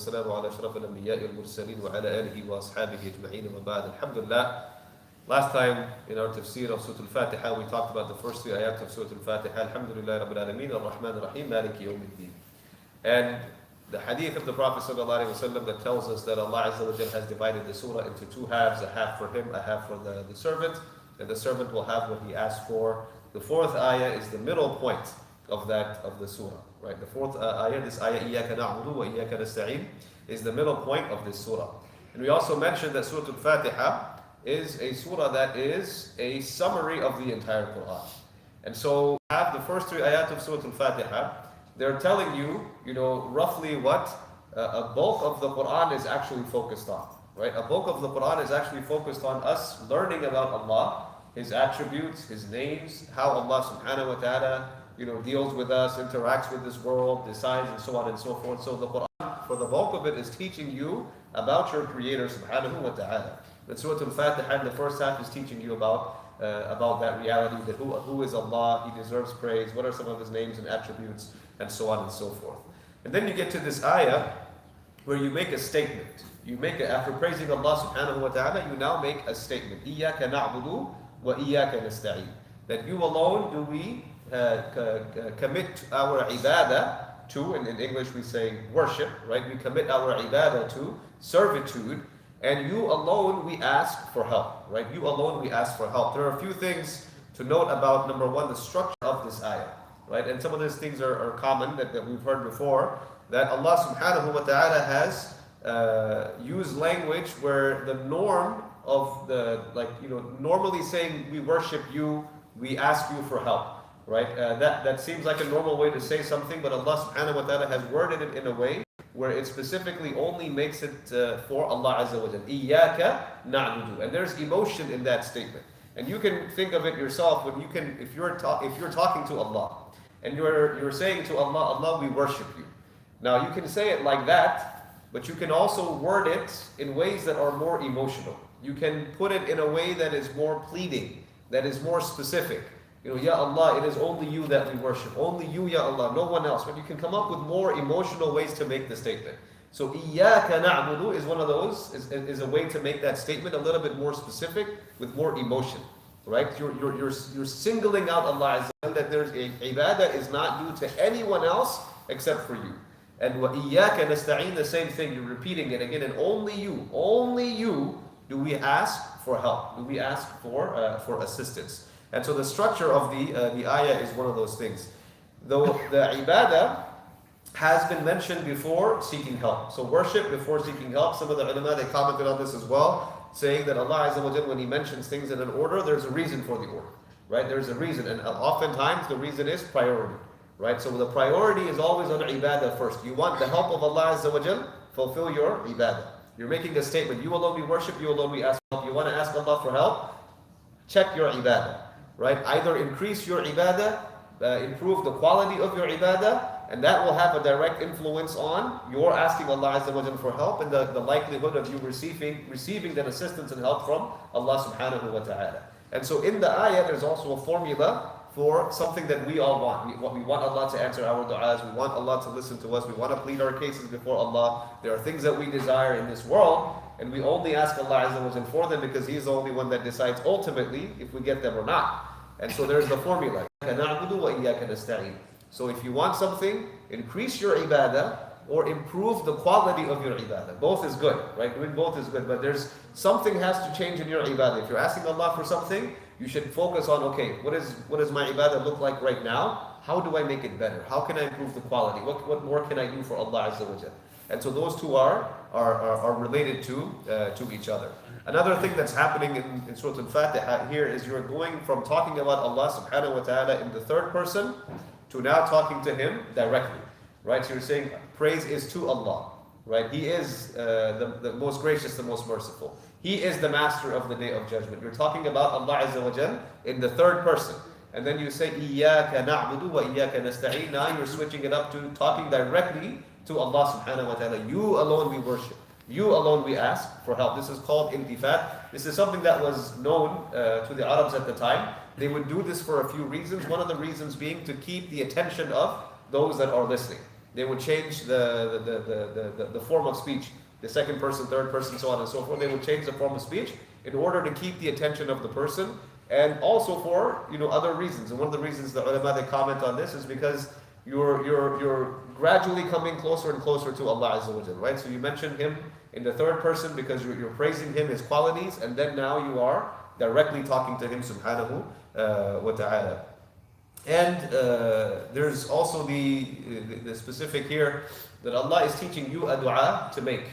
والسلام على أشرف الأنبياء والمرسلين وعلى آله وأصحابه أجمعين وبعد. Alhamdulillah. Last time in our tafsir of Surah Al-Fatiha, we talked about the first three ayat of Surah Al-Fatiha. Alhamdulillah Rabbil Alameen, Ar-Rahman Ar-Rahim, Maliki Yawmiddin. And the hadith of the Prophet ﷺ that tells us that Allah Azza wa Jal has divided the surah into two halves, a half for him, a half for the servant, and the servant will have what he asks for. The fourth ayah is the middle point of the surah. Right, the fourth ayah, this ayah, إِيَّاكَ نَعْبُدُ وَإِيَّاكَ نَسْتَعِينُ, is the middle point of this surah. And we also mentioned that Surah Al-Fatiha is a surah that is a summary of the entire Quran. And so, have the first three ayat of Surah Al-Fatiha, they're telling you, roughly what a bulk of the Quran is actually focused on. Right, a bulk of the Quran is actually focused on us learning about Allah, His attributes, His names, how Allah Subhanahu wa Taala deals with us, interacts with this world, decides, and so on and so forth. So the Quran, for the bulk of it, is teaching you about your Creator, Subhanahu wa Ta'ala. And Surah Al-Fatiha in the first half is teaching you about that reality, that who is Allah, He deserves praise, what are some of His names and attributes, and so on and so forth. And then you get to this ayah where you make a statement. After praising Allah Subhanahu wa Ta'ala, you now make a statement. إِيَّاكَ نَعْبُدُ وَإِيَّاكَ نَسْتَعِينُ. That you alone do we commit our ibadah to, and in English we say worship, right? We commit our ibadah to servitude, and you alone we ask for help, right? You alone we ask for help. There are a few things to note about, number one, the structure of this ayah, right? And some of these things are common that we've heard before, that Allah Subhanahu wa Ta'ala has used language where the norm of normally saying we worship you, we ask you for help. Right, that seems like a normal way to say something, but Allah Subhanahu wa Taala has worded it in a way where it specifically only makes it for Allah Azza wa Jalla. إِيَّاكَ نَعْبُدُ. And there's emotion in that statement, and you can think of it yourself if you're talking to Allah and you're saying to Allah, Allah, we worship you. Now you can say it like that, but you can also word it in ways that are more emotional. You can put it in a way that is more pleading, that is more specific. Ya Allah, it is only you that we worship. Only you, Ya Allah, no one else. But you can come up with more emotional ways to make the statement. So, إِيَّاكَ نَعْبُدُ is one of those, is a way to make that statement a little bit more specific with more emotion. Right? You're singling out Allah Azza wa Jalla, that there's ibadah is not due to anyone else except for you. And وَإِيَّاكَ نَسْتَعِينُ, the same thing, you're repeating it again, and only you do we ask for help, do we ask for assistance. And so the structure of the ayah is one of those things. Though the ibadah has been mentioned before seeking help. So worship before seeking help. Some of the ulama, they commented on this as well, saying that Allah Azza wa Jalla, when He mentions things in an order, there's a reason for the order. Right? There's a reason. And oftentimes the reason is priority. Right? So the priority is always on ibadah first. You want the help of Allah Azza wa Jalla, fulfill your ibadah. You're making a statement. You alone we worship, you alone we ask help. You want to ask Allah for help? Check your ibadah. Right? Either increase your ibadah, improve the quality of your ibadah, and that will have a direct influence on your asking Allah Azza wa Jalla for help and the likelihood of you receiving that assistance and help from Allah Subhanahu wa Ta'ala. And so in the ayah, there's also a formula for something that we all want. We want Allah to answer our du'as, we want Allah to listen to us, we want to plead our cases before Allah. There are things that we desire in this world, and we only ask Allah Azza wa Jalla for them because He is the only one that decides ultimately if we get them or not. And so there's the formula. So if you want something, increase your ibadah or improve the quality of your ibadah. Both is good, right? Doing both is good, but there's something has to change in your ibadah. If you're asking Allah for something, you should focus on, okay, what does my ibadah look like right now? How do I make it better? How can I improve the quality? What more can I do for Allah Azza wa Jalla? And so those two are related to each other. Another thing that's happening in Surah Al-Fatiha here is you're going from talking about Allah Subhanahu wa Ta'ala in the third person to now talking to Him directly. Right? So you're saying praise is to Allah. Right? He is the most gracious, the most merciful. He is the master of the Day of Judgment. You're talking about Allah Azza wa Jal in the third person. And then you say, إِيَّاكَ نَعْبُدُ وَإِيَّاكَ نَسْتَعِينُ. Now you're switching it up to talking directly to Allah Subhanahu wa Ta'ala. You alone we worship. You alone we ask for help. This is called iltifat. This is something that was known to the Arabs at the time. They would do this for a few reasons. One of the reasons being to keep the attention of those that are listening. They would change the form of speech, the second person, third person, so on and so forth. They would change the form of speech in order to keep the attention of the person, and also for other reasons. And one of the reasons the ulama they comment on this is because you're gradually coming closer and closer to Allah Azza wa Jal, right? So you mentioned Him in the third person because you're praising Him, His qualities, and then now you are directly talking to Him Subhanahu wa Ta'ala. And there's also the specific here that Allah is teaching you a dua to make.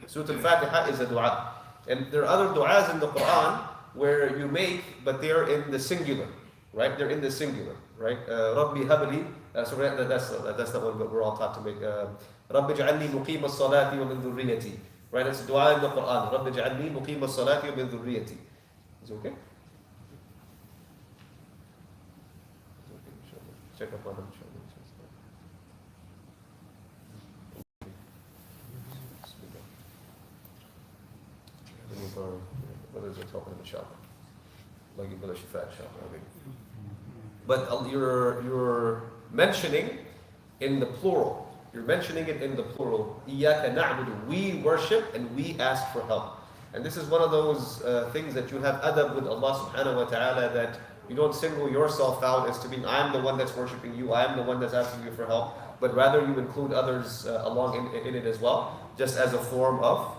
Surah Al-Fatiha is a dua. And there are other du'as in the Quran where you make, but they're in the singular, right? They're in the singular, right? Rabbi habli, that's the one that we're all taught to make. Rabbi ja'alni muqim as-salati wa min dhurriyyati. Right? That's a dua in the Quran. Rabbi ja'alni muqim as-salati wa min dhurriyyati. Is it okay? Check up on him, inshallah. Brothers are talking in the shop. Like you better shifa, inshallah. But you're mentioning in the plural. You're mentioning it in the plural. Iyyaka na'budu. We worship and we ask for help. And this is one of those things that you have adab with Allah subhanahu wa ta'ala, that you don't single yourself out as to being, I'm the one that's worshiping you, I am the one that's asking you for help, but rather you include others along in it as well, just as a form of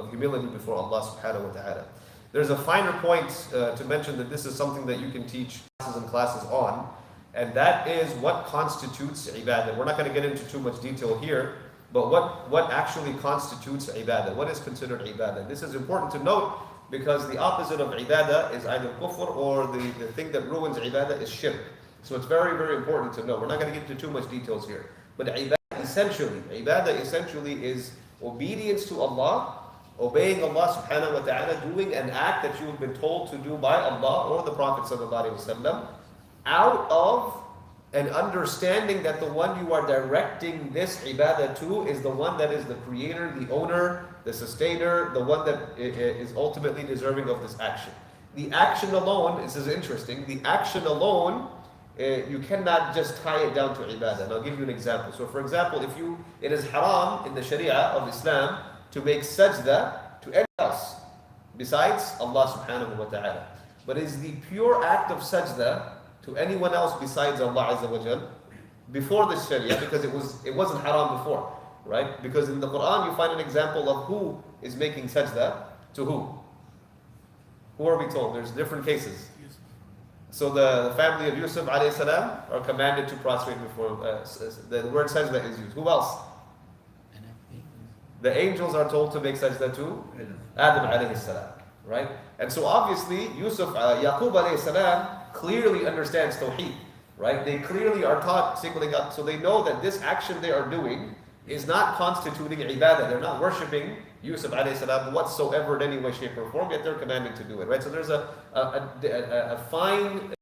humility before Allah subhanahu wa ta'ala. There's a finer point to mention, that this is something that you can teach classes on, and that is what constitutes ibadah. We're not going to get into too much detail here, but what actually constitutes ibadah? What is considered ibadah? This is important to note, because the opposite of ibadah is either kufr, or the thing that ruins ibadah is shirk. So it's very, very important to know. We're not going to get into too much details here. But ibadah essentially is obedience to Allah, obeying Allah subhanahu wa ta'ala, doing an act that you have been told to do by Allah or the Prophet sallallahu alaihi wasallam, out of an understanding that the one you are directing this ibadah to is the one that is the creator, the owner, the sustainer, the one that is ultimately deserving of this action. The action alone, this is interesting, the action alone, you cannot just tie it down to ibadah. And I'll give you an example. So for example, it is haram in the sharia of Islam to make sajda to anyone else besides Allah subhanahu wa ta'ala. But is the pure act of sajda to anyone else besides Allah Azza wa Jal before the sharia, because it wasn't haram before, right? Because in the Quran you find an example of who is making sajda to who. Who are we told? There's different cases. So the family of Yusuf alayhi salam are commanded to prostrate before, the word sajda is used. Who else? The angels are told to make sajda to Adam alayhi salam, right? And so obviously Yusuf, Yaqub alayhi salam clearly understands tawheed, right? They clearly are taught singling up, so they know that this action they are doing is not constituting ibadah. They're not worshipping Yusuf alayhi salam whatsoever in any way, shape, or form, yet they're commanded to do it, right? So there's a fine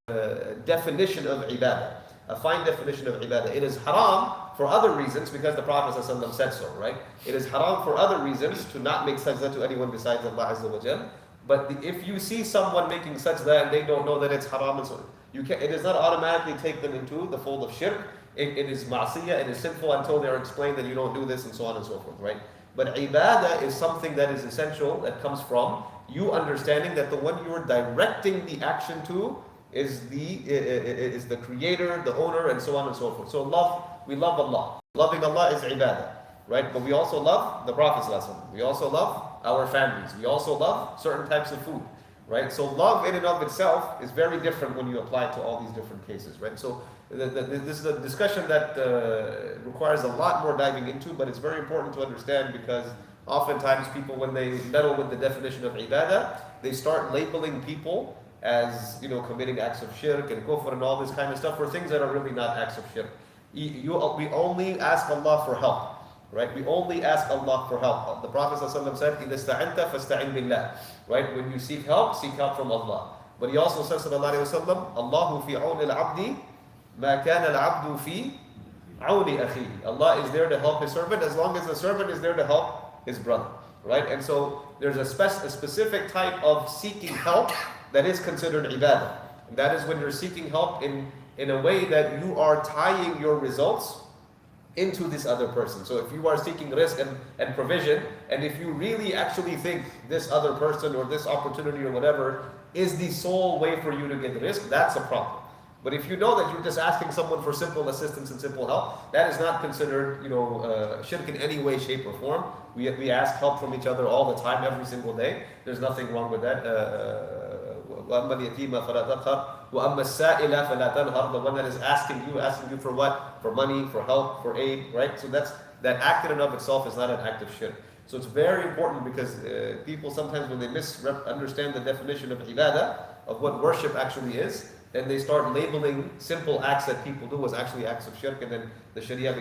definition of ibadah. A fine definition of ibadah. It is haram for other reasons because the Prophet ﷺ said so, right? It is haram for other reasons to not make sajda to anyone besides Allah Azza wa Jal. But if you see someone making sajda and they don't know that it's haram, and so it does not automatically take them into the fold of shirk. It is ma'asiyah, it is sinful until they are explained that you don't do this and so on and so forth, right? But ibadah is something that is essential, that comes from you understanding that the one you are directing the action to is the creator, the owner, and so on and so forth. So we love Allah. Loving Allah is ibadah, right? But we also love the Prophet ﷺ. We also love our families. We also love certain types of food, right? So love in and of itself is very different when you apply it to all these different cases, right? So this is a discussion that requires a lot more diving into, but it's very important to understand, because oftentimes people, when they meddle with the definition of ibadah, they start labeling people as committing acts of shirk and kufr and all this kind of stuff for things that are really not acts of shirk. We only ask Allah for help, right? We only ask Allah for help. The Prophet ﷺ said, إِذَا اسْتَعِنْتَ فَاسْتَعِنْ بِاللَّهِ, right? When you seek help from Allah. But he also says, sallallahu alayhi wa sallam, Allahu fi awn al-abdi ma kana al-abdu fi awni akhihi. Allah is there to help His servant as long as the servant is there to help his brother, right? And so there's a specific type of seeking help that is considered ibadah. And that is when you're seeking help in a way that you are tying your results into this other person. So if you are seeking rizq and provision, and if you really actually think this other person or this opportunity or whatever is the sole way for you to get rizq, that's a problem. But if you know that you're just asking someone for simple assistance and simple help, that is not considered, shirk in any way, shape, or form. We ask help from each other all the time, every single day. There's nothing wrong with that. وَأَمَّا الْيَتِيمَ فَلَا تَقْهَرْ وَأَمَّا السَّائِلَ فَلَا تَنْهَرْ. The one that is asking you for what? For money, for help, for aid, right? So that act in and of itself is not an act of shirk. So it's very important because people sometimes when they misunderstand the definition of ibadah, of what worship actually is, then they start labeling simple acts that people do as actually acts of shirk, and then the Sharia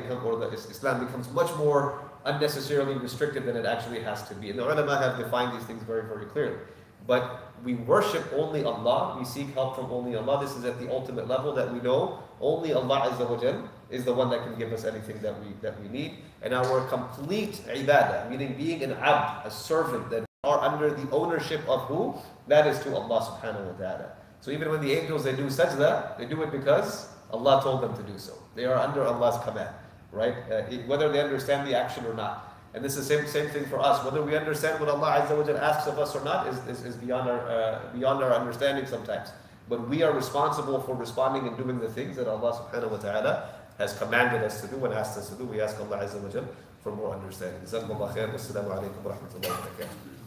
Islam becomes much more unnecessarily restricted than it actually has to be. And the ulama have defined these things very, very clearly. But we worship only Allah, we seek help from only Allah. This is at the ultimate level that we know only Allah Azza wa Jal is the one that can give us anything that we need. And our complete ibadah, meaning being an abd, a servant that are under the ownership of who? That is to Allah subhanahu wa ta'ala. So even when the angels, they do sajda, they do it because Allah told them to do so. They are under Allah's command, right? Whether they understand the action or not. And this is the same thing for us. Whether we understand what Allah Azza wa Jal asks of us or not is beyond our understanding sometimes. But we are responsible for responding and doing the things that Allah subhanahu wa ta'ala has commanded us to do and asked us to do. We ask Allah Azza wa Jal for more understanding. Jazakumullah khair. Wassalamu alaikum wa rahmatullahi wa barakatuh.